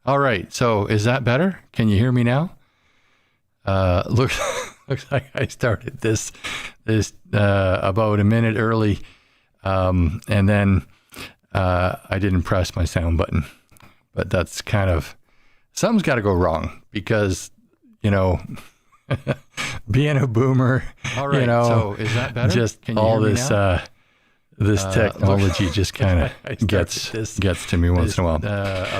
All right. So is that better? Can you hear me now? Looks like I started this about a minute early, and then I didn't press my sound button. But that's kind of something's got to go wrong because being a boomer. All right. So is that better? Just Can you all hear this. Me This technology just kind of gets to me once in a while.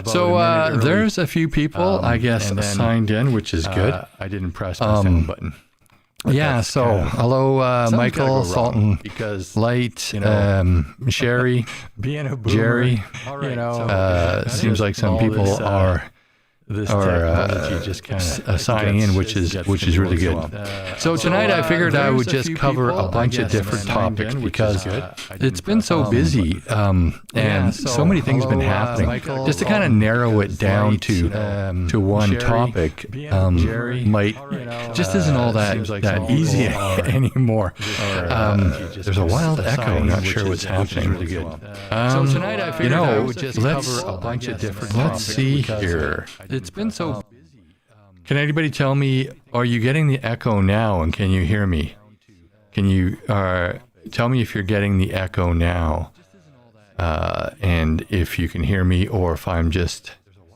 So there's a few people, I guess, signed in, which is good. I didn't press my sound button. Yeah, so hello, Michael, Salton, because Light, Sherry, Jerry. Seems like some people are just kind of signing in, which is really good. So tonight I figured I would just cover a bunch of different topics because it's been so busy and so many things have been happening. Just to kind of narrow it down to one topic might just isn't all that easy anymore. There's a wild echo. Not sure what's happening. Really good. So tonight I figured I would just cover a bunch of different topics. Let's see here. It's been so busy. Can anybody tell me, are you getting the echo now and can you hear me? Can you tell me if you're getting the echo now and if you can hear me or if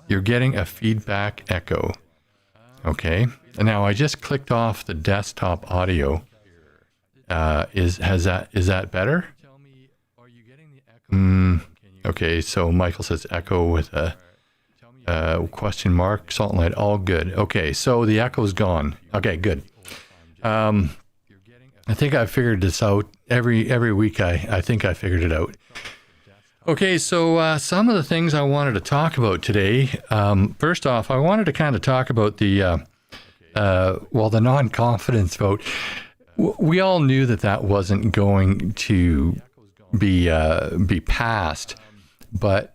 you're getting a feedback echo. Okay. And now I just clicked off the desktop audio. Is that better? Okay. So Michael says echo with a question mark, salt and light, all good. Okay, so the echo's gone. Okay, good. I think I figured this out every week. I think I figured it out. Okay, so some of the things I wanted to talk about today. First off, I wanted to kind of talk about the non-confidence vote. We all knew that wasn't going to be passed, but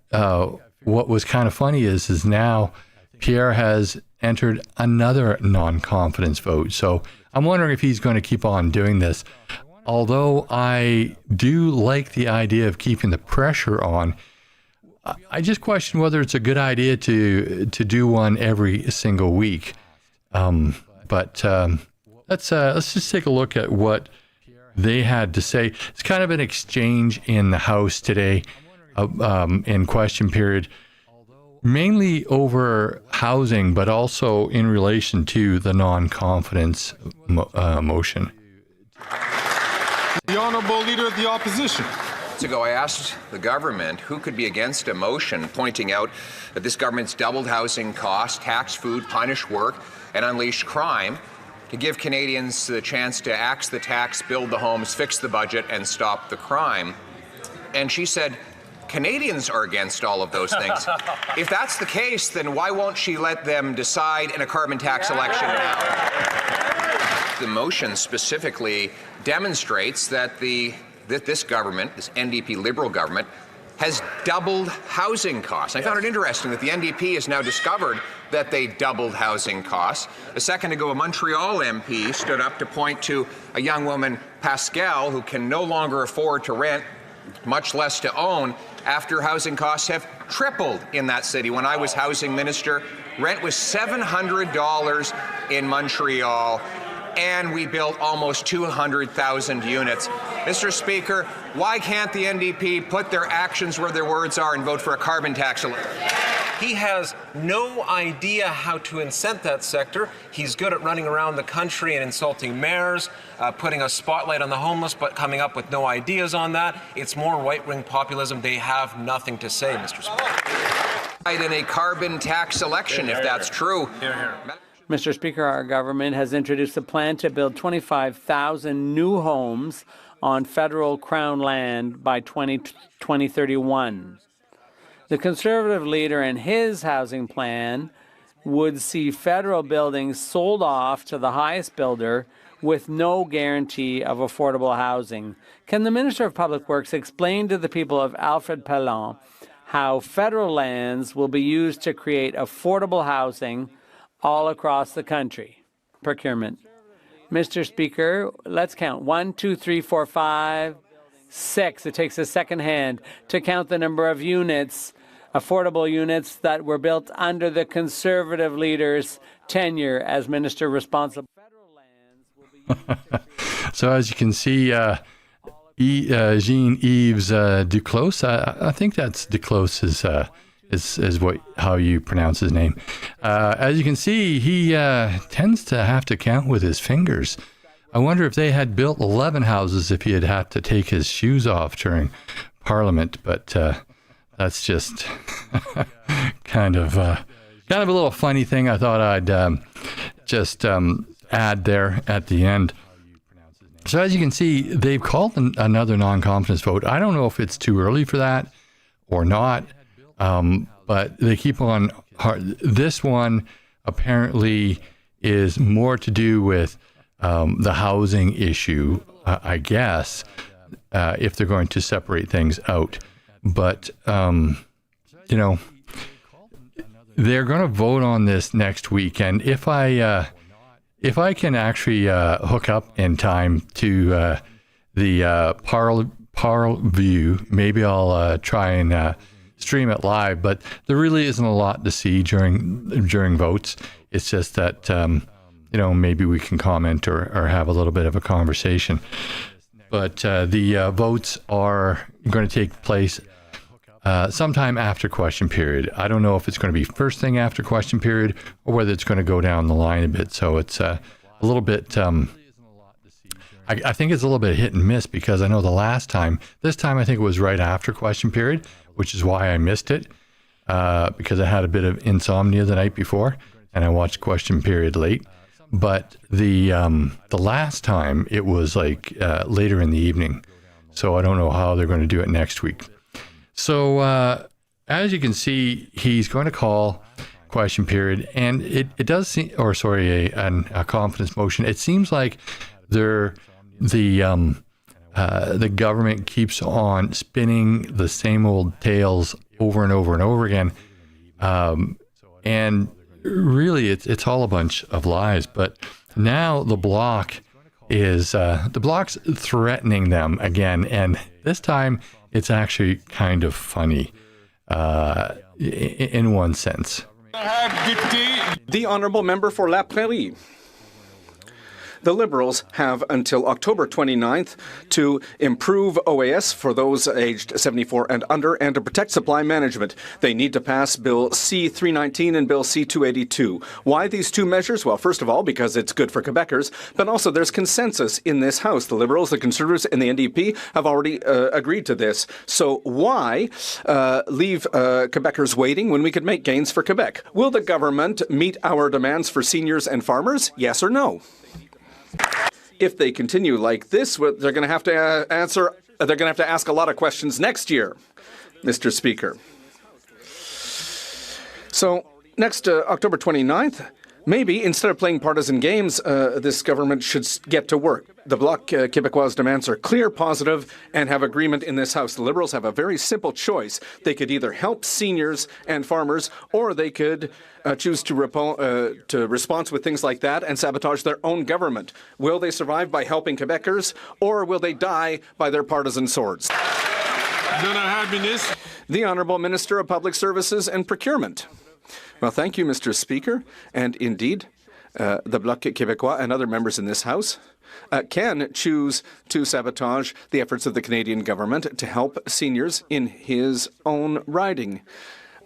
what was kind of funny is now Pierre has entered another non-confidence vote. So I'm wondering if he's going to keep on doing this. Although I do like the idea of keeping the pressure on, I just question whether it's a good idea to do one every single week. But let's just take a look at what they had to say. It's kind of an exchange in the House today. In question period, mainly over housing, but also in relation to the non-confidence motion. The Honourable Leader of the Opposition. Months ago, I asked the government who could be against a motion pointing out that this government's doubled housing costs, taxed food, punished work, and unleashed crime to give Canadians the chance to axe the tax, build the homes, fix the budget, and stop the crime. And she said, Canadians are against all of those things. If that's the case, then why won't she let them decide in a carbon tax election now? The motion specifically demonstrates that this government, this NDP Liberal government, has doubled housing costs. I found it interesting that the NDP has now discovered that they doubled housing costs. A second ago, a Montreal MP stood up to point to a young woman, Pascal, who can no longer afford to rent, much less to own, after housing costs have tripled in that city. When I was housing minister, rent was $700 in Montreal, and we built almost 200,000 units. Mr. Speaker, why can't the NDP put their actions where their words are and vote for a carbon tax? He has no idea how to incent that sector. He's good at running around the country and insulting mayors, putting a spotlight on the homeless, but coming up with no ideas on that. It's more right-wing populism. They have nothing to say, Mr. Speaker. In a carbon tax election, if that's true. Mr. Speaker, our government has introduced a plan to build 25,000 new homes on federal Crown land by 2031. The Conservative leader and his housing plan would see federal buildings sold off to the highest builder with no guarantee of affordable housing. Can the Minister of Public Works explain to the people of Alfred Pellant how federal lands will be used to create affordable housing all across the country? Procurement. Mr. Speaker, let's count. 1, 2, 3, 4, 5, 6. It takes a second hand to count the number of units affordable units that were built under the Conservative leader's tenure as minister responsible. Federal lands will be used to create... So as you can see, Jean-Yves Duclos, I think that's Duclos is how you pronounce his name. As you can see, he tends to have to count with his fingers. I wonder if they had built 11 houses if he had had to take his shoes off during Parliament, but that's just kind of a little funny thing I thought I'd just add there at the end. So as you can see, they've called another non-confidence vote. I don't know if it's too early for that or not, but they keep on. This one apparently is more to do with the housing issue, I guess, if they're going to separate things out. But, they're going to vote on this next week. And if I can actually hook up in time to the Parle View, maybe I'll try and stream it live. But there really isn't a lot to see during votes. It's just that, maybe we can comment or have a little bit of a conversation. But the votes are going to take place sometime after question period. I don't know if it's going to be first thing after question period or whether it's going to go down the line a bit. So it's a little bit, I think it's a little bit hit and miss, because I know this time I think it was right after question period, which is why I missed it, because I had a bit of insomnia the night before and I watched question period late. But the last time it was like later in the evening. So I don't know how they're going to do it next week. So as you can see, he's going to call question period, and it does seem, a confidence motion. It seems like the government keeps on spinning the same old tales over and over and over again, and really it's all a bunch of lies. But now the Bloc's threatening them again, and this time it's actually kind of funny in one sense. The Honourable Member for La Prairie. The Liberals have until October 29th to improve OAS for those aged 74 and under and to protect supply management. They need to pass Bill C-319 and Bill C-282. Why these two measures? Well, first of all, because it's good for Quebecers, but also there's consensus in this House. The Liberals, the Conservatives, and the NDP have already agreed to this. So why leave Quebecers waiting when we could make gains for Quebec? Will the government meet our demands for seniors and farmers? Yes or no? If they continue like this, they're going to have to answer. They're going to have to ask a lot of questions next year, Mr. Speaker. So next October 29th, maybe instead of playing partisan games, this government should get to work. The Bloc Québécois' demands are clear, positive, and have agreement in this House. The Liberals have a very simple choice. They could either help seniors and farmers, or they could choose to respond with things like that and sabotage their own government. Will they survive by helping Quebecers, or will they die by their partisan swords? The Honourable Minister of Public Services and Procurement. Well, thank you, Mr. Speaker. And indeed, the Bloc Québécois and other members in this House can choose to sabotage the efforts of the Canadian government to help seniors in his own riding.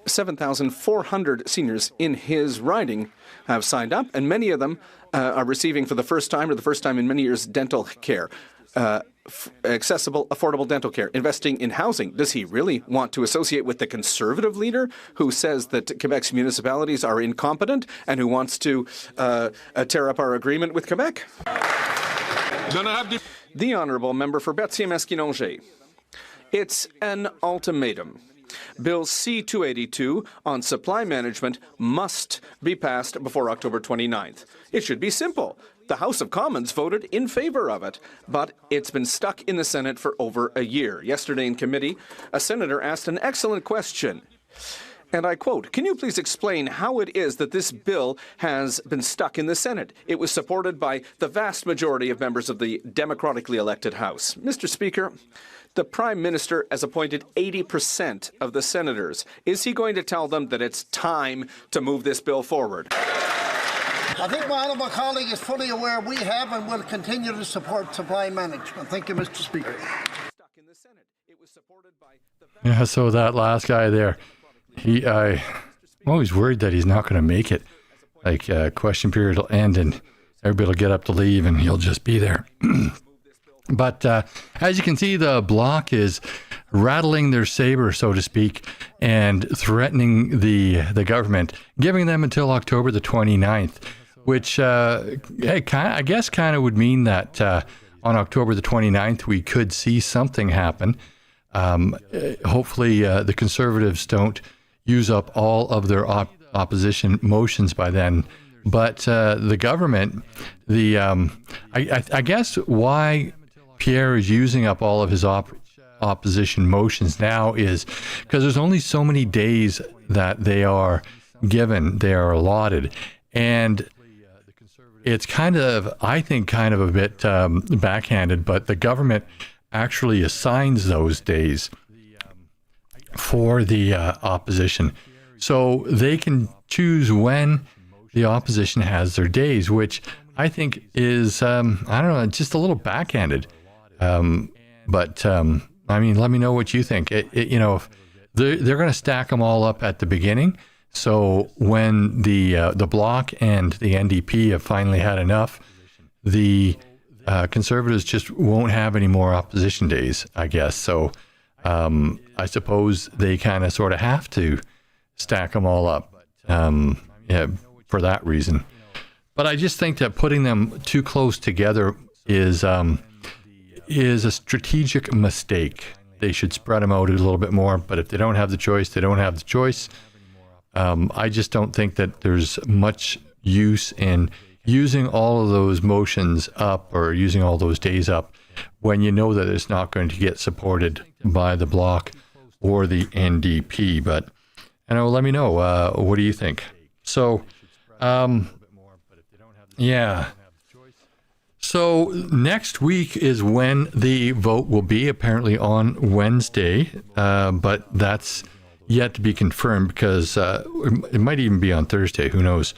7,400 seniors in his riding have signed up, and many of them are receiving for the first time or the first time in many years dental care. Accessible, affordable dental care, investing in housing. Does he really want to associate with the Conservative leader who says that Quebec's municipalities are incompetent and who wants to tear up our agreement with Quebec? The Honourable Member for Berthier-Masquinongé. It's an ultimatum. Bill C-282 on supply management must be passed before October 29th. It should be simple. The House of Commons voted in favor of it, but it's been stuck in the Senate for over a year. Yesterday in committee, a senator asked an excellent question. And I quote, "Can you please explain how it is that this bill has been stuck in the Senate? It was supported by the vast majority of members of the democratically elected House." Mr. Speaker, the Prime Minister has appointed 80% of the senators. Is he going to tell them that it's time to move this bill forward? I think my honourable colleague is fully aware we have and will continue to support supply management. Thank you, Mr. Speaker. Yeah, so that last guy there, I'm always worried that he's not going to make it. Like, question period will end and everybody will get up to leave and he'll just be there. But as you can see, the Bloc is rattling their saber, so to speak, and threatening the government, giving them until October the 29th, which I guess kind of would mean that on October the 29th, we could see something happen. Hopefully, the Conservatives don't use up all of their opposition motions by then. But the government, I guess why Pierre is using up all of his opposition motions now is because there's only so many days that they are given, they are allotted. And it's kind of, I think, kind of a bit backhanded, but the government actually assigns those days for the opposition. So they can choose when the opposition has their days, which I think is, I don't know, just a little backhanded. But I mean, let me know what you think. You know, if they're going to stack them all up at the beginning. So when the Bloc and the NDP have finally had enough, the Conservatives just won't have any more opposition days, I guess. So I suppose they kind of sort of have to stack them all up for that reason. But I just think that putting them too close together is a strategic mistake. They should spread them out a little bit more, but if they don't have the choice, they don't have the choice. I just don't think that there's much use in using all of those motions up or using all those days up when you know that it's not going to get supported by the Bloc or the NDP. But, you know, let me know. What do you think? So, yeah. So next week is when the vote will be, apparently on Wednesday, but that's yet to be confirmed because it might even be on Thursday. Who knows?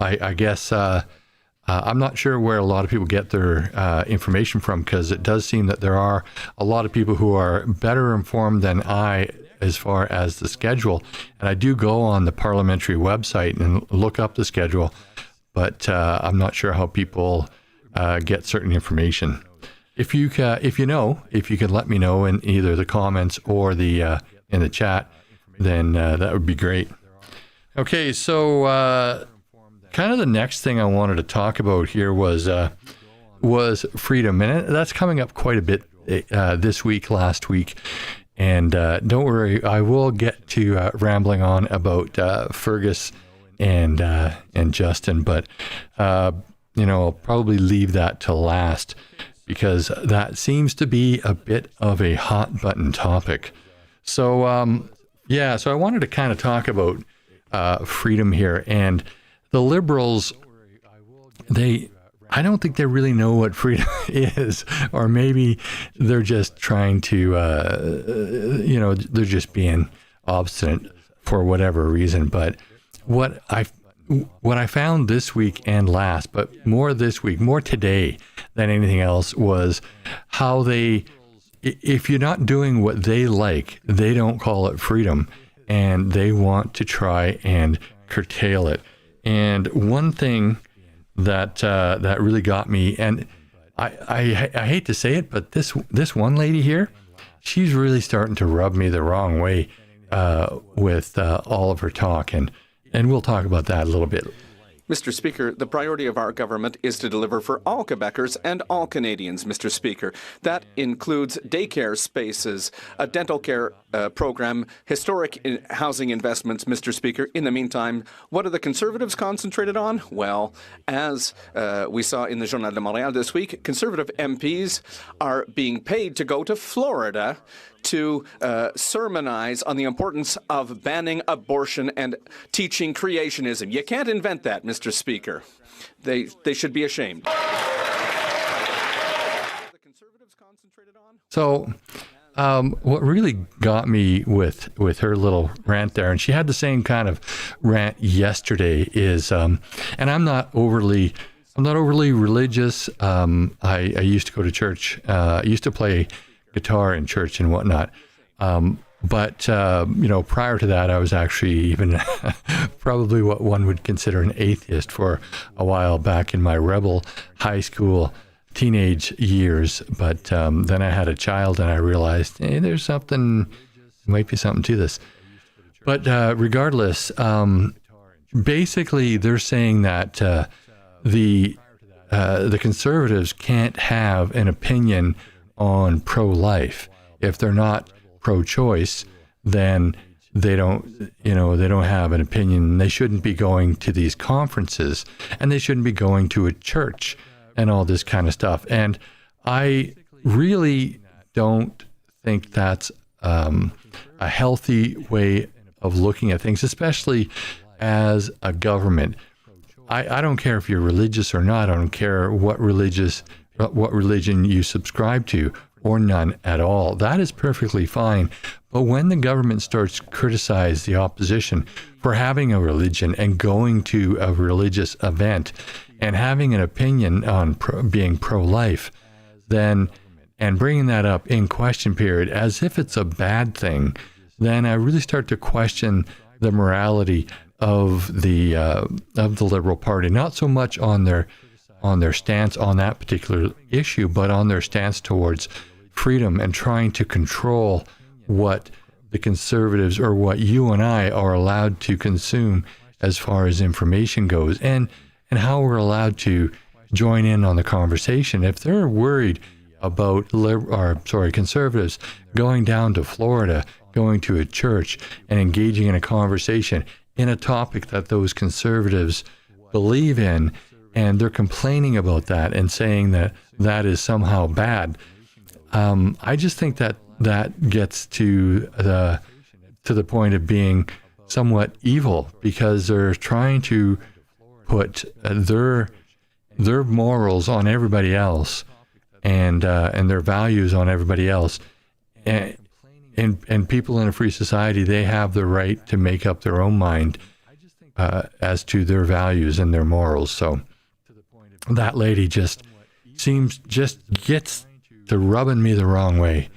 I guess I'm not sure where a lot of people get their information from, because it does seem that there are a lot of people who are better informed than I as far as the schedule. And I do go on the parliamentary website and look up the schedule, but I'm not sure how people get certain information. If you know, if you can let me know in either the comments or the in the chat, then that would be great. Okay, so kind of the next thing I wanted to talk about here was freedom, and that's coming up quite a bit this week, last week. And don't worry, I will get to rambling on about Fergus and Justin, but I'll probably leave that to last because that seems to be a bit of a hot button topic. So so I wanted to kind of talk about freedom here, and the Liberals, I don't think they really know what freedom is, or maybe they're just trying to, they're just being obstinate for whatever reason. But what I found this week and last, but more this week, more today than anything else, was how if you're not doing what they like, they don't call it freedom, and they want to try and curtail it. And one thing that really got me, and I hate to say it, but this one lady here, she's really starting to rub me the wrong way with all of her talk, and we'll talk about that a little bit. Mr. Speaker, the priority of our government is to deliver for all Quebecers and all Canadians, Mr. Speaker. That includes daycare spaces, a dental care program, historic housing investments, Mr. Speaker. In the meantime, what are the Conservatives concentrated on? Well, as we saw in the Journal de Montréal this week, Conservative MPs are being paid to go to Florida to sermonize on the importance of banning abortion and teaching creationism. You can't invent that, Mr. Speaker. They should be ashamed. So what really got me with her little rant there, and she had the same kind of rant yesterday, is, and I'm not overly religious. I used to go to church. I used to play guitar in church and whatnot. But prior to that, I was actually even probably what one would consider an atheist for a while back in my rebel high school teenage years. But then I had a child and I realized, hey, might be something to this. But regardless, basically they're saying that the conservatives can't have an opinion on pro-life. If they're not pro-choice, then they don't have an opinion. They shouldn't be going to these conferences, and they shouldn't be going to a church and all this kind of stuff. And I really don't think that's a healthy way of looking at things, especially as a government. I don't care if you're religious or not. I don't care what religion you subscribe to, or none at all. That is perfectly fine. But when the government starts to criticize the opposition for having a religion and going to a religious event and having an opinion on being pro-life, then, and bringing that up in question period as if it's a bad thing, then I really start to question the morality of the Liberal Party, not so much on their stance on that particular issue, but on their stance towards freedom and trying to control what the Conservatives or what you and I are allowed to consume as far as information goes, and how we're allowed to join in on the conversation. If they're worried about Conservatives going down to Florida, going to a church and engaging in a conversation in a topic that those Conservatives believe in, and they're complaining about that and saying that that is somehow bad, I just think that gets to the point of being somewhat evil, because they're trying to put their morals on everybody else, and their values on everybody else. And people in a free society, they have the right to make up their own mind as to their values and their morals. So that lady just gets to rubbing me the wrong way.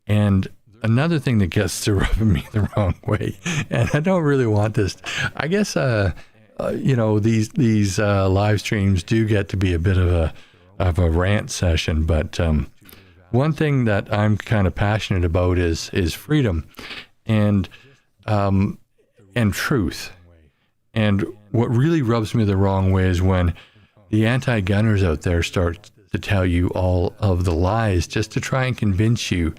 And another thing that gets to rubbing me the wrong way, and I don't really want this, I guess, these live streams do get to be a bit of a rant session, but one thing that I'm kind of passionate about is freedom and truth. And what really rubs me the wrong way is when the anti-gunners out there start to tell you all of the lies just to try and convince you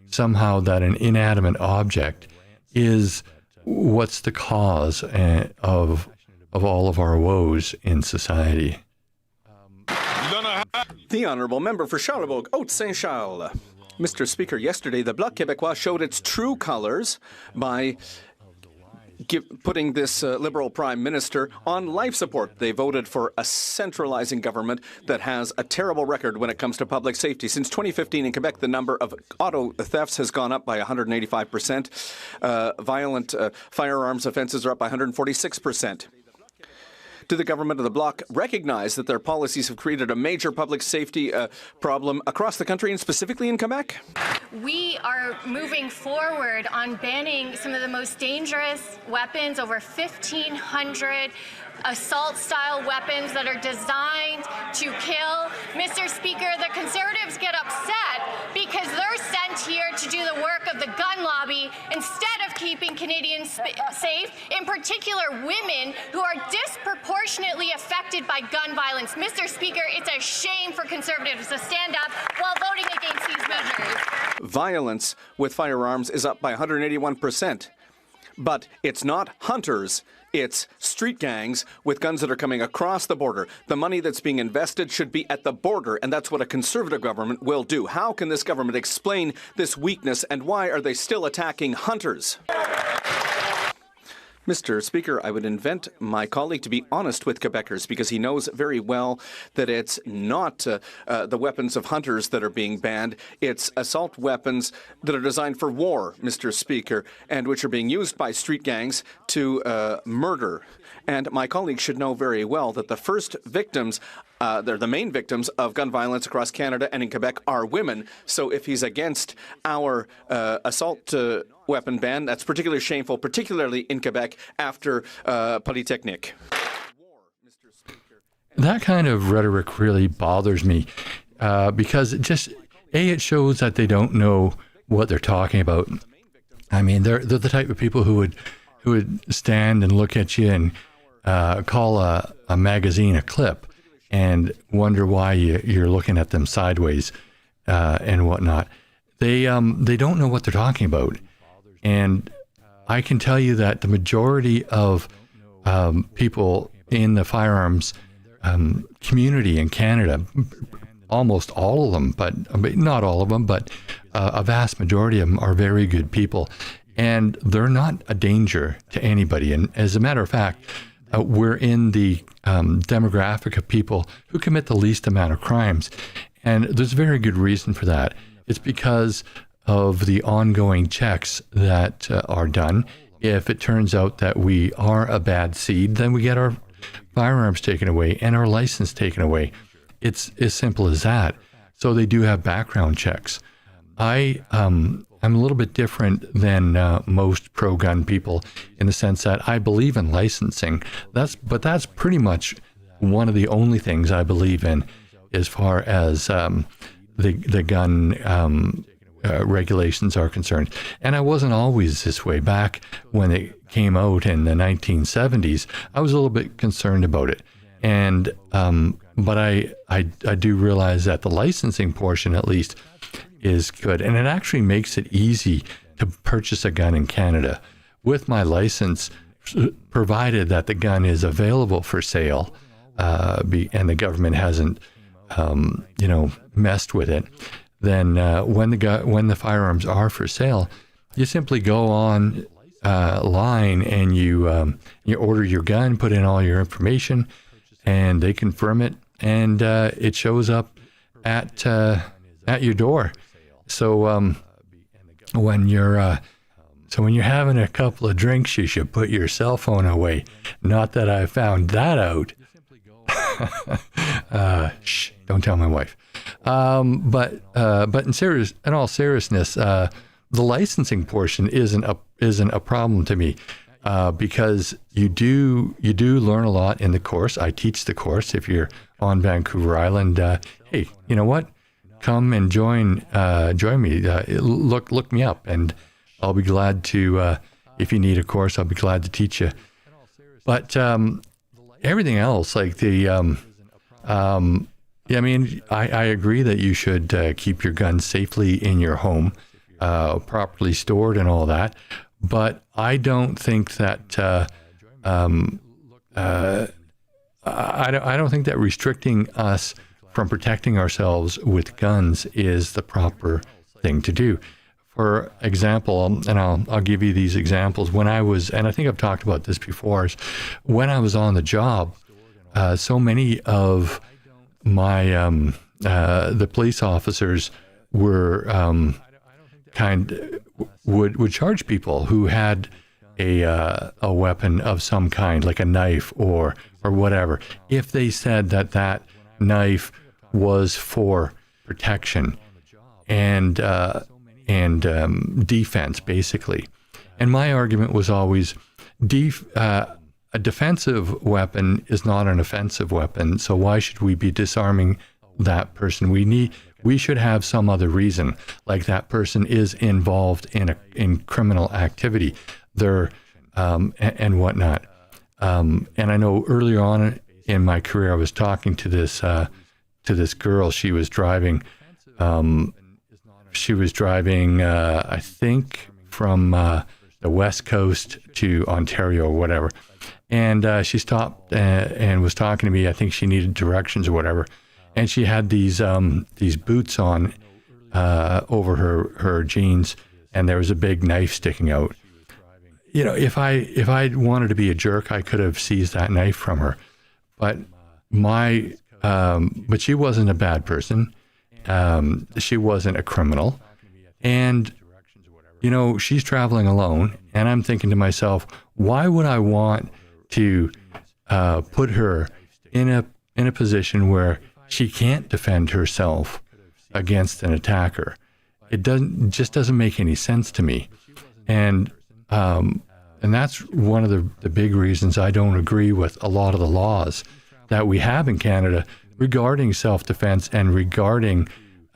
somehow that an inanimate object is what's the cause of all of our woes in society. The Honourable Member for Charlebourg, Haute-Saint-Charles. Mr. Speaker, yesterday the Bloc Québécois showed its true colours by putting this Liberal Prime Minister on life support. They voted for a centralizing government that has a terrible record when it comes to public safety. Since 2015 in Quebec, the number of auto thefts has gone up by 185%. Violent firearms offences are up by 146%. Do the government of the Bloc recognize that their policies have created a major public safety problem across the country and specifically in Quebec? We are moving forward on banning some of the most dangerous weapons, over 1,500 assault-style weapons that are designed to kill. Mr. Speaker, the Conservatives get upset because they're sent here to do the work of the gun lobby instead of keeping Canadians safe, in particular women who are disproportionately affected by gun violence. Mr. Speaker, it's a shame for Conservatives to stand up while voting against these measures. Violence with firearms is up by 181%. But it's not hunters. It's street gangs with guns that are coming across the border. The money that's being invested should be at the border, and that's what a Conservative government will do. How can this government explain this weakness, and why are they still attacking hunters? Mr. Speaker, I would invite my colleague to be honest with Quebecers, because he knows very well that it's not the weapons of hunters that are being banned. It's assault weapons that are designed for war, Mr. Speaker, and which are being used by street gangs to murder. And my colleague should know very well that the first victims, they're the main victims of gun violence across Canada and in Quebec, are women. So if he's against our assault weapon ban, that's particularly shameful, particularly in Quebec after Polytechnique. That kind of rhetoric really bothers me because it shows that they don't know what they're talking about. I mean, they're the type of people who would stand and look at you and call a magazine a clip and wonder why you're looking at them sideways and whatnot. They don't know what they're talking about. And I can tell you that the majority of people in the firearms community in Canada, almost all of them, but not all of them, but a vast majority of them are very good people. And they're not a danger to anybody. And as a matter of fact, we're in the demographic of people who commit the least amount of crimes. And there's a very good reason for that. It's because of the ongoing checks that are done. If it turns out that we are a bad seed, then we get our firearms taken away and our license taken away. It's as simple as that. So they do have background checks. I'm a little bit different than most pro-gun people in the sense that I believe in licensing. But that's pretty much one of the only things I believe in as far as the gun regulations are concerned. And I wasn't always this way. Back when it came out in the 1970s, I was a little bit concerned about it. And but I do realize that the licensing portion, at least, is good. And it actually makes it easy to purchase a gun in Canada with my license, provided that the gun is available for sale and the government hasn't, messed with it. Then when the firearms are for sale, you simply go on line and you order your gun, put in all your information, and they confirm it, and it shows up at your door. So when you're having a couple of drinks, you should put your cell phone away. Not that I found that out. Shh, don't tell my wife. But in all seriousness, the licensing portion isn't a problem to me, because you do learn a lot in the course. I teach the course. If you're on Vancouver Island, hey, you know what? Come and join me. Look me up, and I'll be glad to. If you need a course, I'll be glad to teach you. But everything else, like I agree that you should keep your gun safely in your home, properly stored, and all that. But I don't think that I don't think that restricting us from protecting ourselves with guns is the proper thing to do. For example, and I'll give you these examples. When I was, and I think I've talked about this before, is when I was on the job, so many of my the police officers were would charge people who had a weapon of some kind, like a knife or whatever, if they said that knife was for protection and defense, basically. And my argument was always, a defensive weapon is not an offensive weapon, so why should we be disarming that person? We should have some other reason, like that person is involved in criminal activity, and whatnot. And I know earlier on in my career, I was talking to this girl. She was driving. I think from the West Coast to Ontario or whatever. And she stopped and was talking to me. I think she needed directions or whatever. And she had these boots on over her jeans, and there was a big knife sticking out. You know, if I wanted to be a jerk, I could have seized that knife from her. But but she wasn't a bad person. She wasn't a criminal. And, you know, she's traveling alone. And I'm thinking to myself, why would I want to put her in a position where she can't defend herself against an attacker? It just doesn't make any sense to me. And that's one of the big reasons I don't agree with a lot of the laws that we have in Canada regarding self-defense and regarding,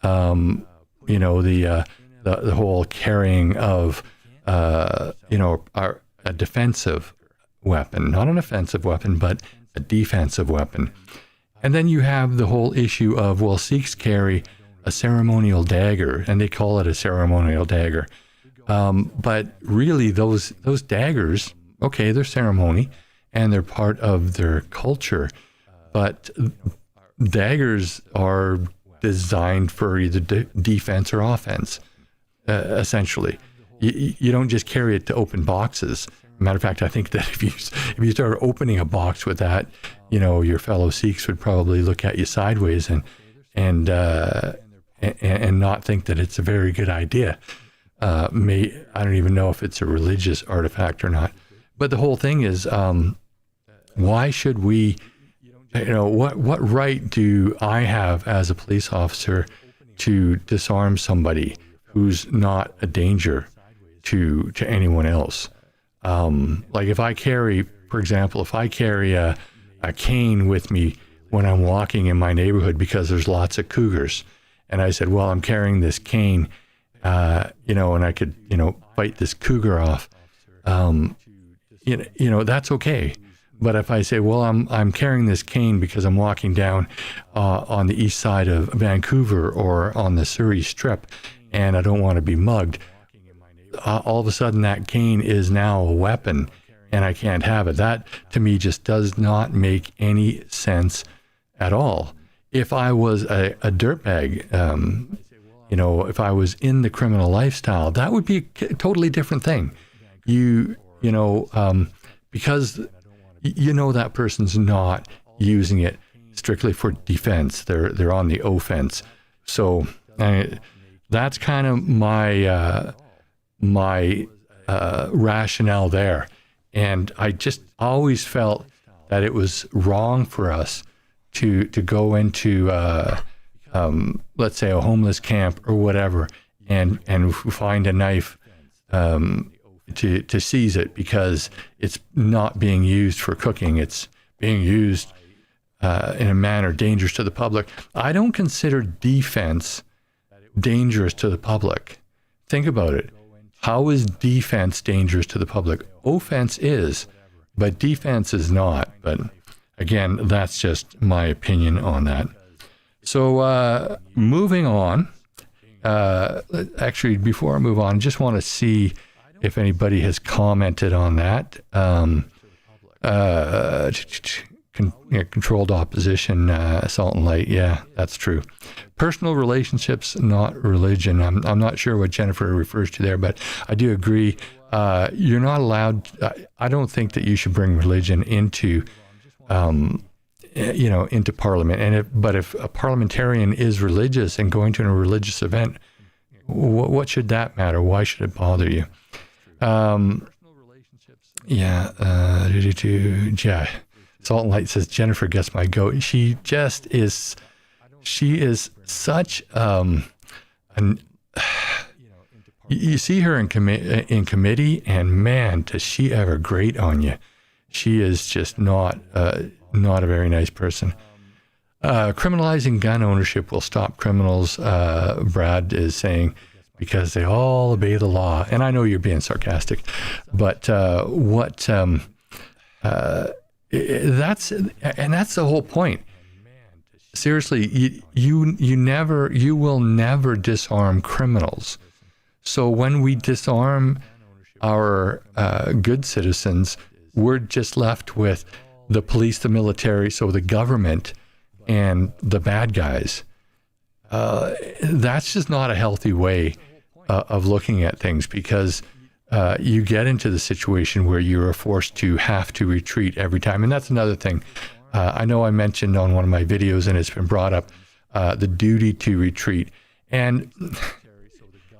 you know, the whole carrying of, you know, a defensive weapon, not an offensive weapon, but a defensive weapon. And then you have the whole issue of, well, Sikhs carry a ceremonial dagger, and they call it a ceremonial dagger. But really, those daggers, okay, they're ceremony, and they're part of their culture. But daggers are designed for either defense or offense, essentially. You don't just carry it to open boxes. Matter of fact, I think that if you start opening a box with that, you know, your fellow Sikhs would probably look at you sideways and not think that it's a very good idea. I don't even know if it's a religious artifact or not. But the whole thing is, why should we, you know, what right do I have as a police officer to disarm somebody who's not a danger to anyone else? Like if I carry, for example, a cane with me when I'm walking in my neighborhood because there's lots of cougars, and I said, well, I'm carrying this cane, you know, and I could, you know, fight this cougar off, you know, that's okay. But if I say, well, I'm carrying this cane because I'm walking down on the east side of Vancouver or on the Surrey Strip, and I don't want to be mugged, all of a sudden that cane is now a weapon, and I can't have it. That, to me, just does not make any sense at all. If I was a dirtbag, you know, if I was in the criminal lifestyle, that would be a totally different thing. You know, because you know that person's not using it strictly for defense. They're on the offense. So that's kind of my rationale there. And I just always felt that it was wrong for us to go into, let's say, a homeless camp or whatever, and find a knife to seize it because it's not being used for cooking. It's being used in a manner dangerous to the public. I don't consider defense dangerous to the public. Think about it. How is defense dangerous to the public? Offense is, but defense is not. But again, that's just my opinion on that. So moving on, actually, before I move on, I just want to see if anybody has commented on that. Controlled opposition, assault and light. Yeah, that's true. Personal relationships, not religion. I'm not sure what Jennifer refers to there, but I do agree. You're not allowed. I don't think that you should bring religion into, into Parliament. But if a parliamentarian is religious and going to a religious event, what should that matter? Why should it bother you? Salt and Light says, Jennifer gets my goat. She just is, she is such, you see her in committee, and man, does she ever grate on you. She is just not a very nice person. Criminalizing gun ownership will stop criminals, Brad is saying, because they all obey the law. And I know you're being sarcastic, but that's the whole point. Seriously, you will never disarm criminals. So when we disarm our good citizens, we're just left with the police, the military, so the government, and the bad guys. That's just not a healthy way of looking at things, because you get into the situation where you're forced to have to retreat every time. And that's another thing. I know I mentioned on one of my videos, and it's been brought up, the duty to retreat. And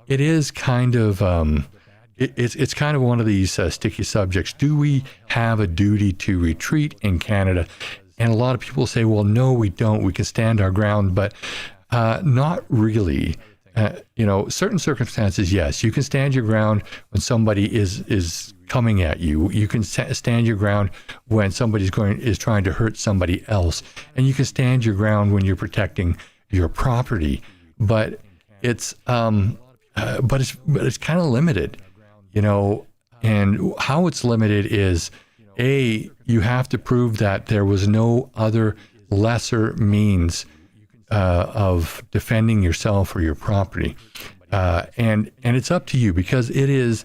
it is kind of, it's kind of one of these sticky subjects. Do we have a duty to retreat in Canada? And a lot of people say, well, no, we don't. We can stand our ground, but not really. Certain circumstances, yes, you can stand your ground when somebody is coming at you. You can stand your ground when somebody's is trying to hurt somebody else, and you can stand your ground when you're protecting your property. But it's kind of limited, And how it's limited is, you have to prove that there was no other lesser means of defending yourself or your property, and it's up to you, because it is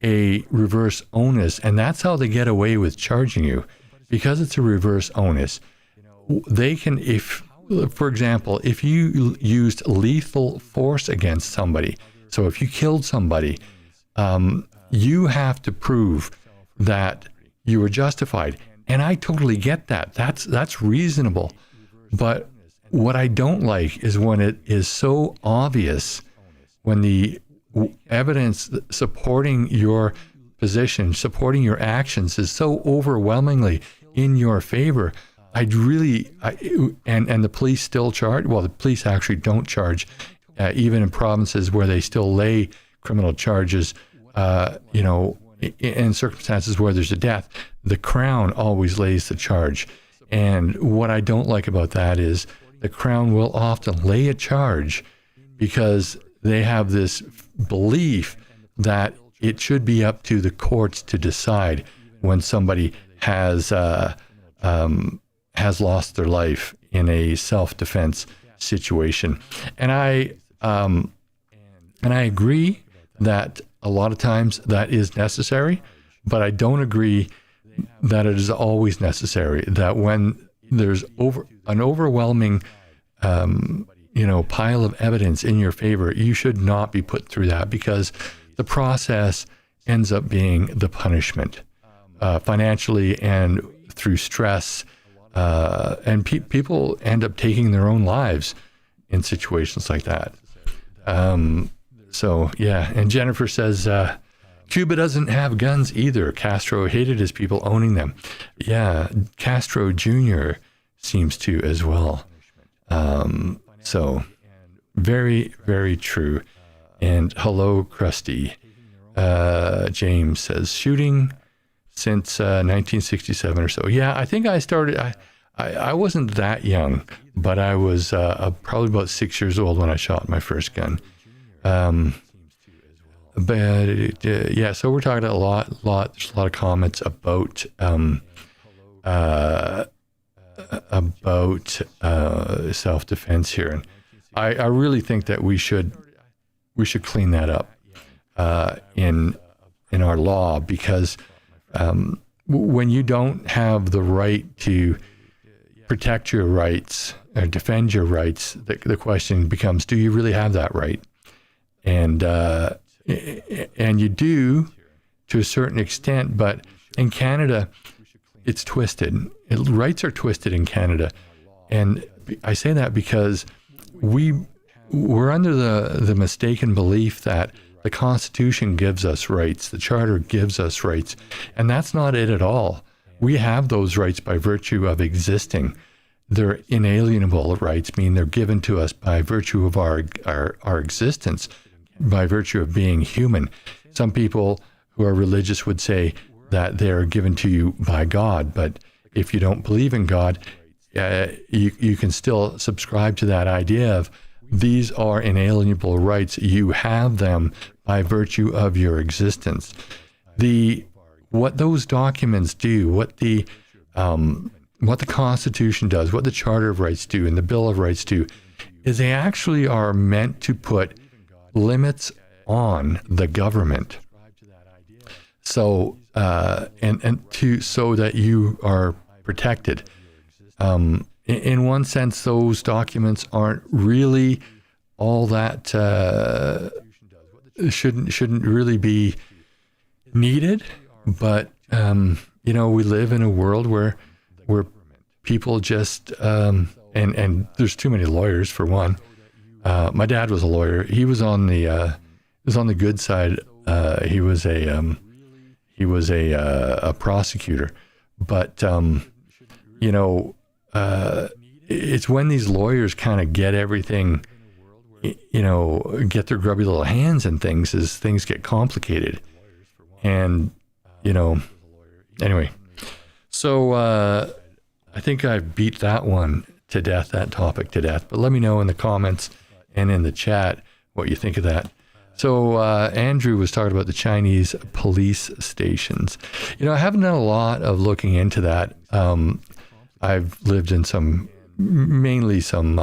a reverse onus, and that's how they get away with charging you, because it's a reverse onus. They can, for example, if you used lethal force against somebody, so if you killed somebody, you have to prove that you were justified, and I totally get that. That's reasonable, but what I don't like is when it is so obvious, when the evidence supporting your position, supporting your actions is so overwhelmingly in your favor. And the police still charge. Well, the police actually don't charge, even in provinces where they still lay criminal charges, in circumstances where there's a death. The Crown always lays the charge. And what I don't like about that is the Crown will often lay a charge because they have this belief that it should be up to the courts to decide when somebody has lost their life in a self-defense situation. And I agree that a lot of times that is necessary, but I don't agree that it is always necessary, that when there's an overwhelming pile of evidence in your favor, you should not be put through that, because the process ends up being the punishment, financially and through stress, and people end up taking their own lives in situations like that. So yeah, and Jennifer says, Cuba doesn't have guns either. Castro hated his people owning them. Yeah, Castro Jr. seems to as well. So very, very true. And hello, Krusty. James says, shooting since 1967 or so. Yeah, I think I started, I wasn't that young, but I was probably about 6 years old when I shot my first gun. Yeah, so we're talking a lot. There's a lot of comments about self-defense here, and I really think that we should clean that up in our law, because when you don't have the right to protect your rights or defend your rights, the question becomes, do you really have that right? And you do to a certain extent, but in Canada, it's twisted. Rights are twisted in Canada. And I say that because we're under the mistaken belief that the Constitution gives us rights, the Charter gives us rights, and that's not it at all. We have those rights by virtue of existing. They're inalienable rights, meaning they're given to us by virtue of our existence, by virtue of being human. Some people who are religious would say that they're given to you by God, but if you don't believe in God, you can still subscribe to that idea of these are inalienable rights. You have them by virtue of your existence. What those documents do, what the Constitution does, what the Charter of Rights do, and the Bill of Rights do, is they actually are meant to put limits on the government. So so that you are protected. In one sense, those documents aren't really all that shouldn't really be needed. But we live in a world where people just and there's too many lawyers for one. My dad was a lawyer. He was on the good side. He was a prosecutor, but it's when these lawyers kind of get everything, get their grubby little hands in things as things get complicated, and anyway. So I think I beat that one to death, that topic to death. But let me know in the comments and in the chat what you think of that. So Andrew was talking about the Chinese police stations. I haven't done a lot of looking into that. I've lived in mainly some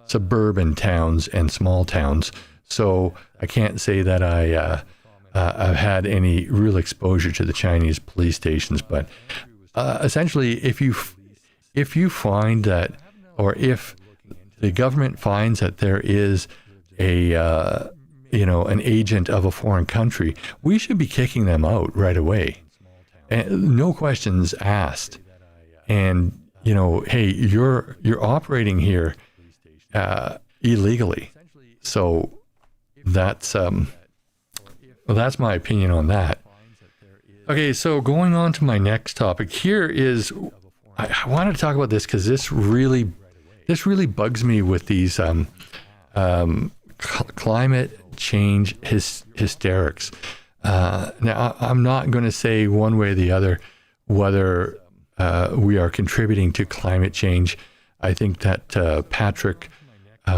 suburban towns and small towns, so I can't say that I've had any real exposure to the Chinese police stations. But essentially, if you find that, or if the government finds that there is an agent of a foreign country, we should be kicking them out right away, and no questions asked. And hey, you're operating here illegally. So that's my opinion on that. Okay, so going on to my next topic here is, I wanted to talk about this because this really bugs me with these climate change hysterics. Now, I'm not going to say one way or the other whether we are contributing to climate change. I think that Patrick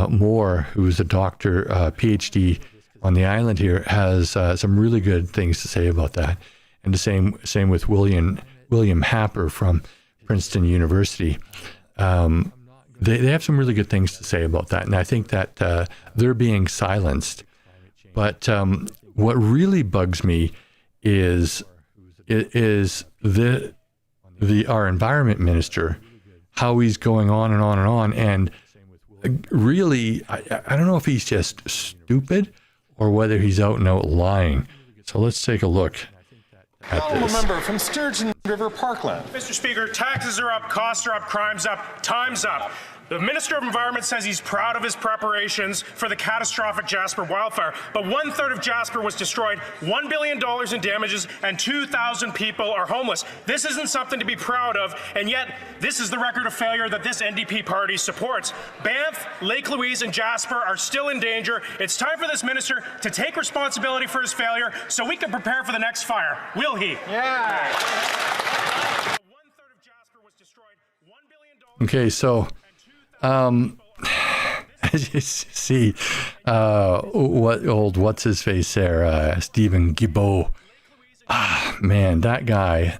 Moore, who's a doctor, PhD on the island here, has some really good things to say about that. And the same with William Happer from Princeton University. They have some really good things to say about that, and I think that they're being silenced. But what really bugs me is our environment minister, how he's going on and on and on, and really, I don't know if he's just stupid or whether he's out and out lying. So let's take a look at this. Member from Sturgeon River Parkland. Mr. Speaker, taxes are up, costs are up, crime's up, time's up. The Minister of Environment says he's proud of his preparations for the catastrophic Jasper wildfire, but 1/3 of Jasper was destroyed, $1 billion in damages, and 2,000 people are homeless. This isn't something to be proud of, and yet this is the record of failure that this NDP party supports. Banff, Lake Louise, and Jasper are still in danger. It's time for this minister to take responsibility for his failure so we can prepare for the next fire. Will he? Yeah. Okay, so as you see, what's his face there, Stephen Guilbeault. Man, that guy.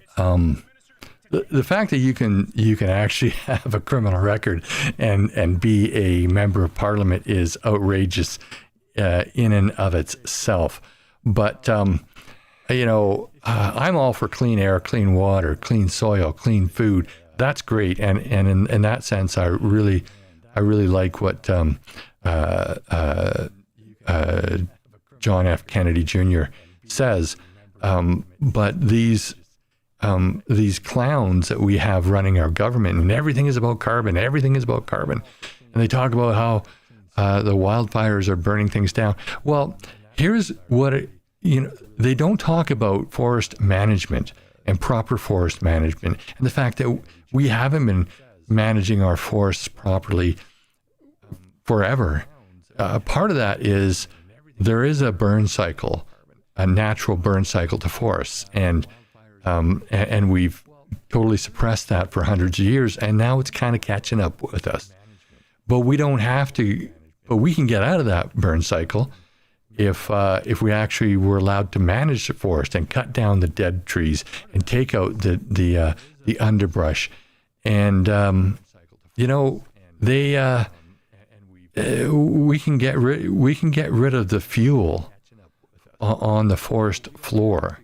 The fact that you can actually have a criminal record and be a member of parliament is outrageous in and of itself. But I'm all for clean air, clean water, clean soil, clean food. That's great, and in that sense, I really like what John F. Kennedy Jr. says. But these clowns that we have running our government, and everything is about carbon, and they talk about how the wildfires are burning things down. Well, here's what they don't talk about forest management and proper forest management, and the fact that we haven't been managing our forests properly forever. Part of that is there is a burn cycle, a natural burn cycle to forests, and we've totally suppressed that for hundreds of years, and now it's kind of catching up with us. But we don't have to. But we can get out of that burn cycle if we actually were allowed to manage the forest and cut down the dead trees and take out the underbrush, and we can get rid of the fuel on the forest floor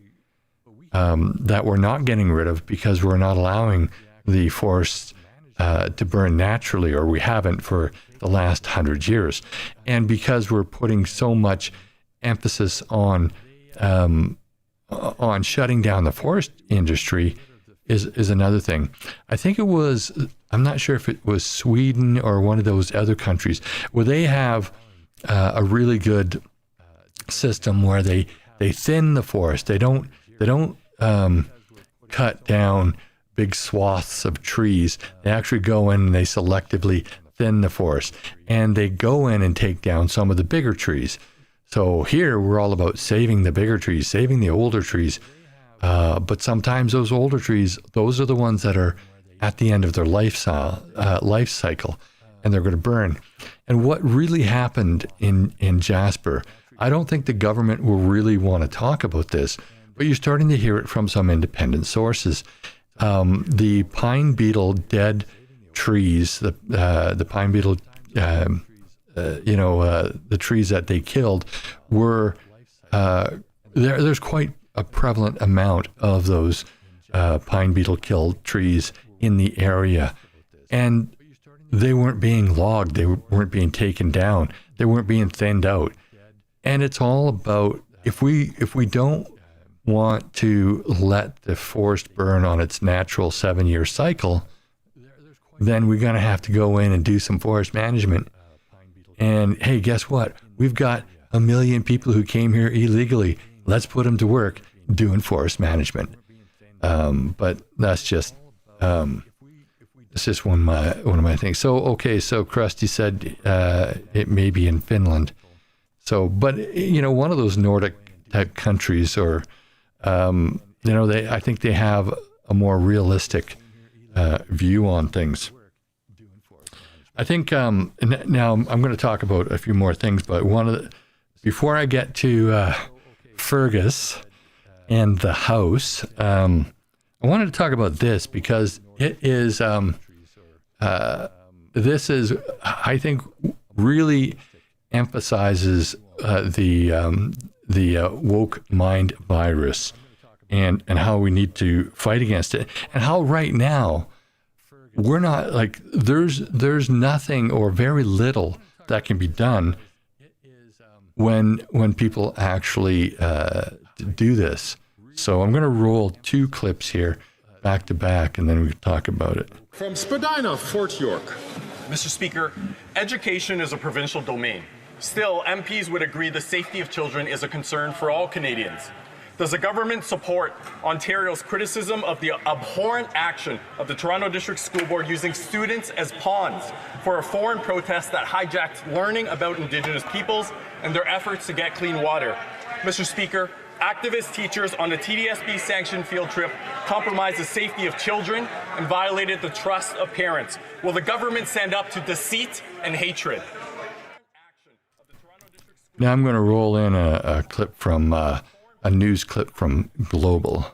that we're not getting rid of because we're not allowing the forests to burn naturally, or we haven't for the last 100 years. And because we're putting so much emphasis on shutting down the forest industry is another thing. I think it was, I'm not sure if it was Sweden or one of those other countries, where they have a really good system where they thin the forest. They don't cut down big swaths of trees. They actually go in and they selectively thin the forest, and they go in and take down some of the bigger trees. So here we're all about saving the bigger trees, saving the older trees. But sometimes those older trees, those are the ones that are at the end of their life cycle, and they're going to burn. And what really happened in Jasper, I don't think the government will really want to talk about this, but you're starting to hear it from some independent sources. The pine beetle dead trees, the pine beetle, the trees that they killed were, there's quite a prevalent amount of those pine beetle killed trees in the area. And they weren't being logged. They weren't being taken down. They weren't being thinned out. And it's all about, if we don't want to let the forest burn on its natural 7-year cycle, then we're going to have to go in and do some forest management. And hey, guess what? We've got 1 million people who came here illegally. Let's put them to work doing forest management. But that's just it's just one of my things. So Krusty said it may be in Finland. So, but one of those Nordic type countries, or I think they have a more realistic view on things. I think now I'm going to talk about a few more things, but before I get to Fergus and the House, I wanted to talk about this because it is this is, I think, really emphasizes the woke mind virus and how we need to fight against it, and how right now we're not, like, there's nothing or very little that can be done when people actually do this. So I'm going to roll 2 clips here back to back, and then we can talk about it. From Spadina, Fort York. Mr. Speaker, education is a provincial domain. Still, MPs would agree the safety of children is a concern for all Canadians. Does the government support Ontario's criticism of the abhorrent action of the Toronto District School Board using students as pawns for a foreign protest that hijacked learning about Indigenous peoples and their efforts to get clean water? Mr. Speaker, activist teachers on a TDSB-sanctioned field trip compromised the safety of children and violated the trust of parents. Will the government stand up to deceit and hatred? Now I'm going to roll in a clip from a news clip from Global.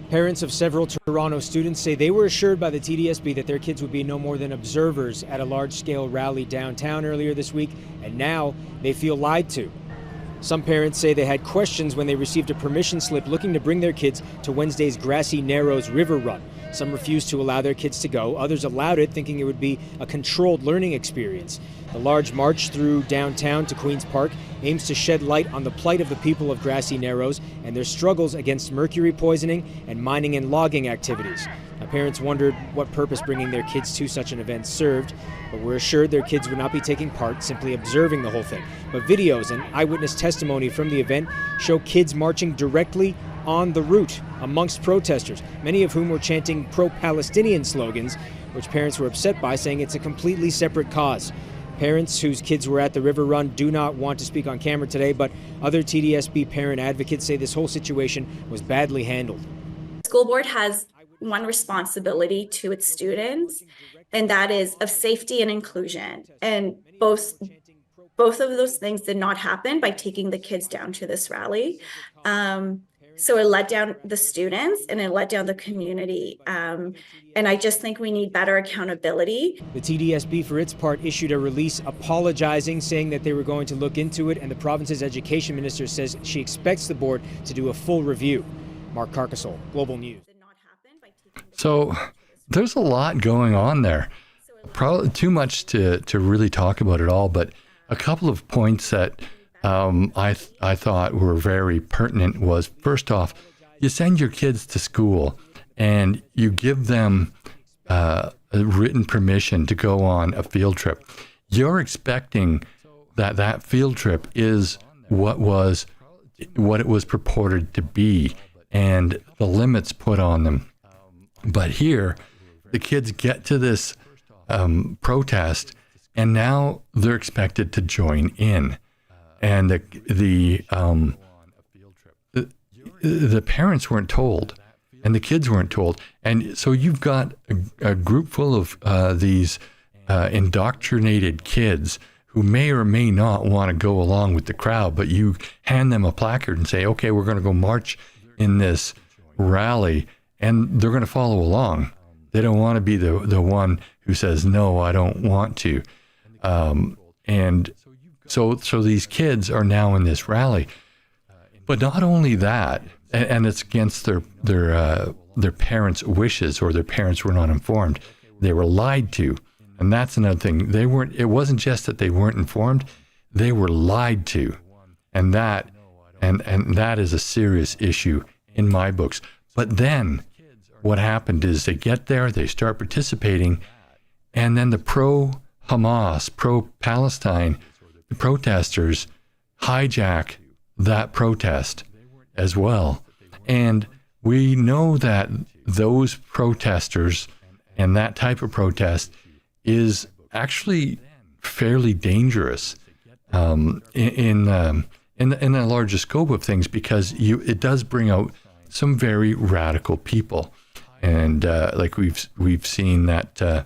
Parents of several Toronto students say they were assured by the TDSB that their kids would be no more than observers at a large-scale rally downtown earlier this week, and now they feel lied to. Some parents say they had questions when they received a permission slip looking to bring their kids to Wednesday's Grassy Narrows River Run. Some refused to allow their kids to go. Others allowed it, thinking it would be a controlled learning experience. The large march through downtown to Queen's Park aims to shed light on the plight of the people of Grassy Narrows and their struggles against mercury poisoning and mining and logging activities. Now, parents wondered what purpose bringing their kids to such an event served, but were assured their kids would not be taking part, simply observing the whole thing. But videos and eyewitness testimony from the event show kids marching directly on the route amongst protesters, many of whom were chanting pro-Palestinian slogans, which parents were upset by, saying it's a completely separate cause. Parents whose kids were at the River Run do not want to speak on camera today, but other TDSB parent advocates say this whole situation was badly handled. The school board has one responsibility to its students, and that is of safety and inclusion. And both of those things did not happen by taking the kids down to this rally. So it let down the students and it let down the community. And I just think we need better accountability. The TDSB, for its part, issued a release apologizing, saying that they were going to look into it, and the province's education minister says she expects the board to do a full review. Mark Carcassol, Global News. So there's a lot going on there. Probably too much to really talk about it all, but a couple of points that I thought were very pertinent was, first off, you send your kids to school and you give them a written permission to go on a field trip. You're expecting that field trip is what it was purported to be and the limits put on them. But here, the kids get to this protest, and now they're expected to join in, and the parents weren't told, and the kids weren't told, and so you've got a group full of these indoctrinated kids who may or may not want to go along with the crowd, but you hand them a placard and say, okay, we're going to go march in this rally, and they're going to follow along. They don't want to be the one who says, no, I don't want to. And so these kids are now in this rally. But not only that, and it's against their parents' wishes, or their parents were not informed. They were lied to. And that's another thing. It wasn't just that they weren't informed, they were lied to. And that is a serious issue in my books. But then what happened is they get there, they start participating, and then the pro-Hamas, pro-Palestine protesters hijack that protest as well. And we know that those protesters and that type of protest is actually fairly dangerous in the larger scope of things, because it does bring out some very radical people. And like we've seen that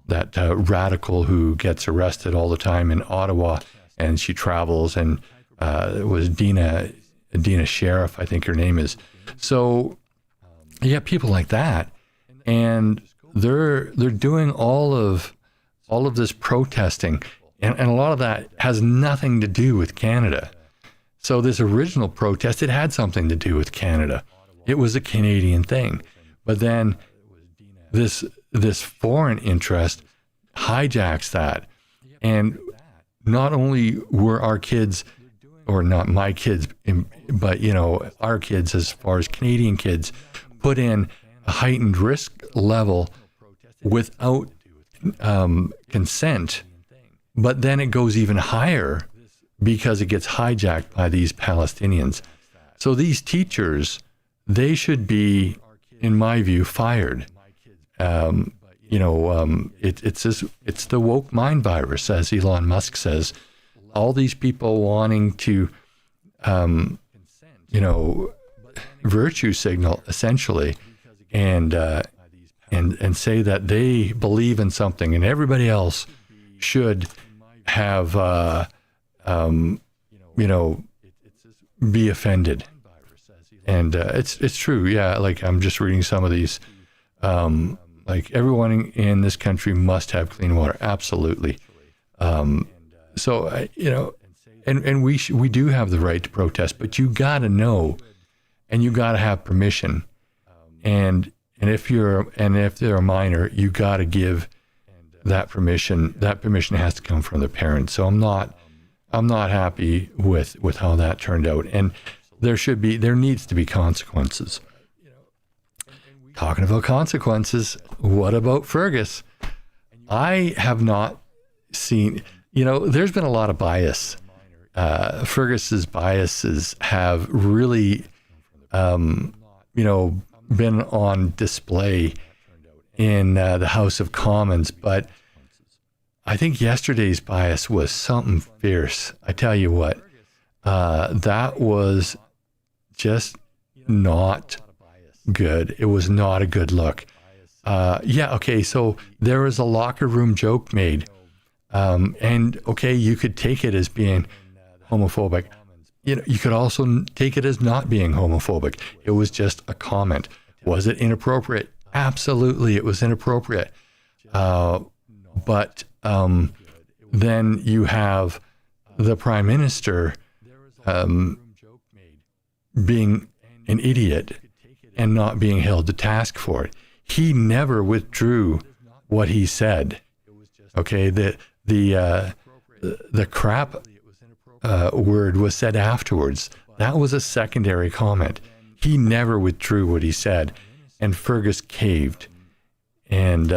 radical who gets arrested all the time in Ottawa, and she travels, and it was Dina Sheriff, I think her name is. So you have people like that, and they're doing all of this protesting, and a lot of that has nothing to do with Canada. So this original protest, it had something to do with Canada. It was a Canadian thing. But then this foreign interest hijacks that. And not only were our kids, or not my kids, but our kids, as far as Canadian kids, put in a heightened risk level without consent, but then it goes even higher because it gets hijacked by these Palestinians. So these teachers, they should be, in my view, fired. It's the woke mind virus, as Elon Musk says. All these people wanting to, virtue signal essentially, and say that they believe in something, and everybody else should have, be offended. And it's true, yeah. Like, I'm just reading some of these. Like, everyone in this country must have clean water, absolutely. So and we do have the right to protest, but you got to know, and you got to have permission, and if they're a minor, you got to give that permission. That permission has to come from the parents. So I'm not happy with how that turned out, and there needs to be consequences. Talking about consequences, what about Fergus? I have not seen, there's been a lot of bias. Fergus's biases have really, been on display in the House of Commons, but I think yesterday's bias was something fierce. I tell you what, that was just not good. It was not a good look. So there was a locker room joke made. And okay, you could take it as being homophobic. you could also take it as not being homophobic. It was just a comment. Was it inappropriate? Absolutely, it was inappropriate. But then you have the Prime Minister being an idiot and not being held to task for it. He never withdrew what he said. Okay, the crap word was said afterwards. That was a secondary comment. He never withdrew what he said, and Fergus caved. And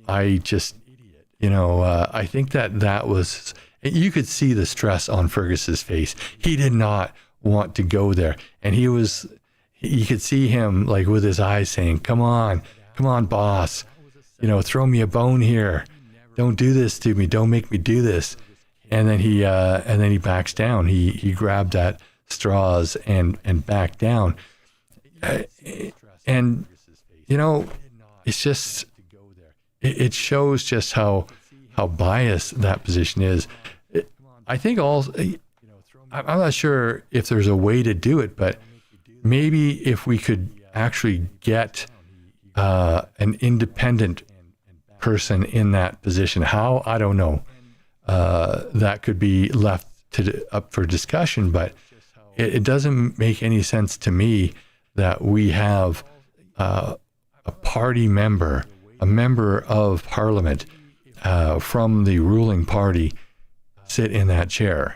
I just, I think that was, you could see the stress on Fergus's face. He did not want to go there. And you could see him like with his eyes saying, come on, boss, throw me a bone here. Don't do this to me. Don't make me do this. And then he backs down. He grabbed at straws and backed down. And it's just, it shows just how biased that position is. I think also, I'm not sure if there's a way to do it, but maybe if we could actually get an independent person in that position. How? I don't know. That could be left up for discussion, but it doesn't make any sense to me that we have a party member, a member of Parliament from the ruling party sit in that chair.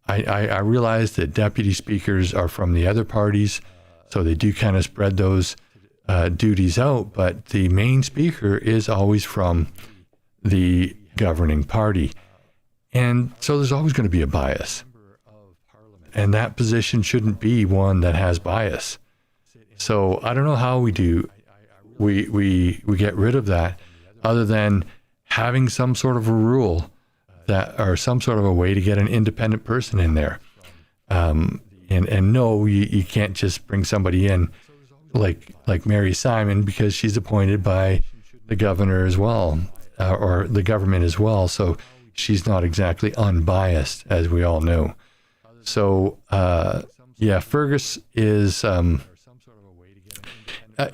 I realize that deputy speakers are from the other parties, so they do kind of spread those duties out, but the main speaker is always from the governing party. And so there's always going to be a bias. And that position shouldn't be one that has bias. So I don't know how we get rid of that other than having some sort of a rule that, or some sort of a way to get an independent person in there. And no, you can't just bring somebody in like Mary Simon because she's appointed by the governor as well, or the government as well. So she's not exactly unbiased, as we all know. So, Fergus is,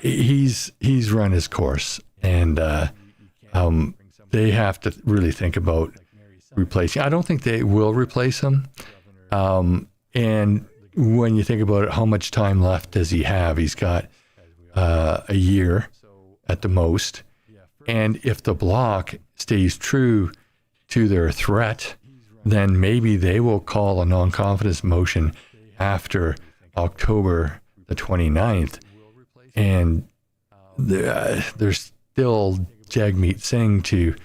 he's run his course, and they have to really think about replacing. I don't think they will replace him. And when you think about it, how much time left does he have? He's got a year at the most. And if the Bloc stays true to their threat, then maybe they will call a non-confidence motion after October the 29th. And there's still Jagmeet Singh to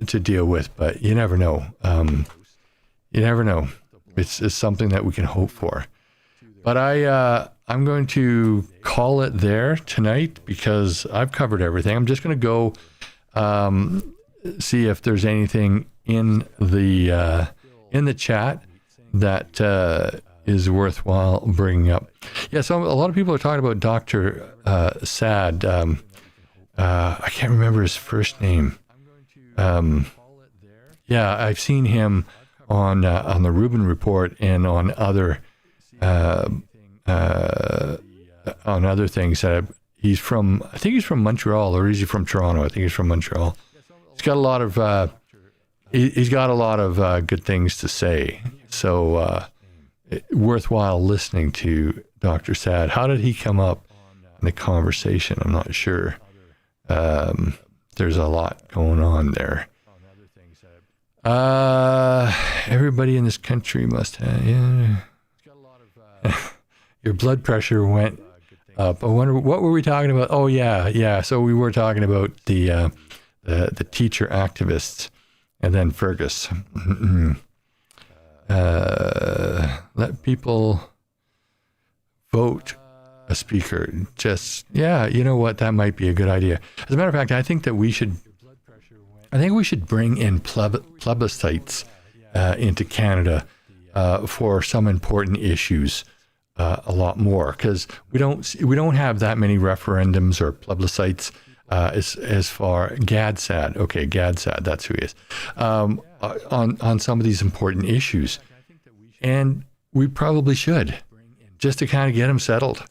deal with, but you never know. You never know. It's something that we can hope for. But I'm going to call it there tonight because I've covered everything. I'm just going to go see if there's anything in the chat that is worthwhile bringing up. Yeah, so a lot of people are talking about Dr. Sad. I can't remember his first name. I've seen him on the Rubin Report and on other things. He's from Montreal, or is he from Toronto? I think he's from Montreal. He's got a lot of good things to say. So worthwhile listening to Dr. Sad. How did he come up in the conversation? I'm not sure. There's a lot going on there. Everybody in this country must have, your blood pressure went up. I wonder, what were we talking about? Oh, yeah. So we were talking about the teacher activists and then Fergus. Let people vote a speaker. Just, you know what? That might be a good idea. As a matter of fact, I think we should bring in plebiscites into Canada for some important issues a lot more, because we don't have that many referendums or plebiscites as far Gadsad. Okay, Gadsad, that's who he is. On some of these important issues. And we probably should, just to kind of get them settled.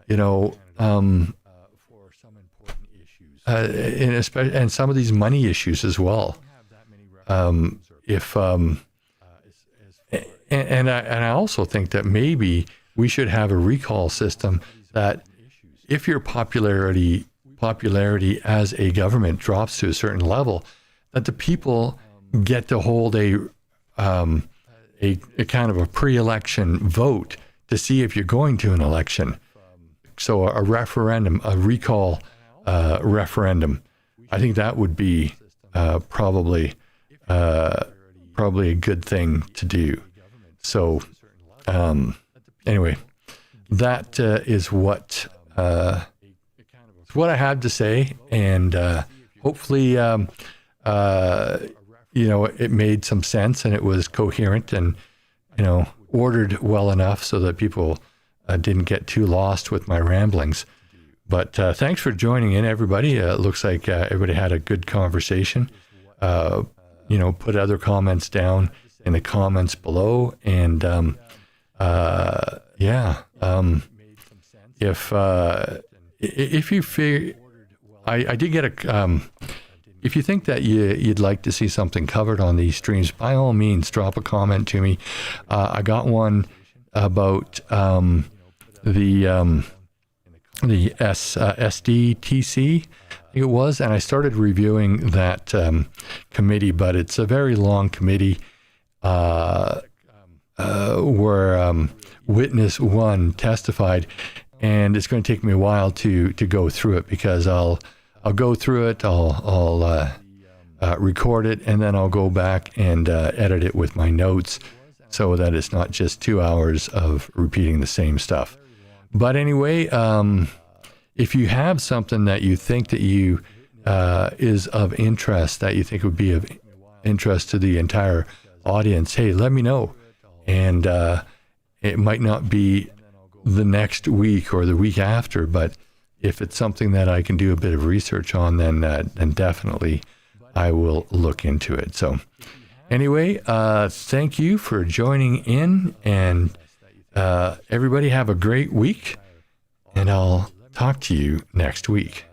And some of these money issues as well. And I also think that maybe we should have a recall system that if your popularity as a government drops to a certain level, that the people get to hold a kind of a pre-election vote to see if you're going to an election. So a referendum, a recall referendum, I think that would be probably a good thing to do. So anyway, that is what I have to say, and hopefully it made some sense and it was coherent and ordered well enough so that people didn't get too lost with my ramblings. But thanks for joining in, everybody. It looks like everybody had a good conversation. Put other comments down in the comments below. And if you figure, I did get a, if you think that you'd like to see something covered on these streams, by all means, drop a comment to me. I got one about the SDTC, I think it was, and I started reviewing that committee, but it's a very long committee where witness one testified, and it's going to take me a while to go through it, because I'll go through it, I'll record it, and then I'll go back and edit it with my notes so that it's not just 2 hours of repeating the same stuff. But anyway, if you have something that you think that you is of interest, that you think would be of interest to the entire audience, hey, let me know. And it might not be the next week or the week after, but if it's something that I can do a bit of research on, then definitely I will look into it. So anyway, thank you for joining in, and everybody have a great week, and I'll talk to you next week.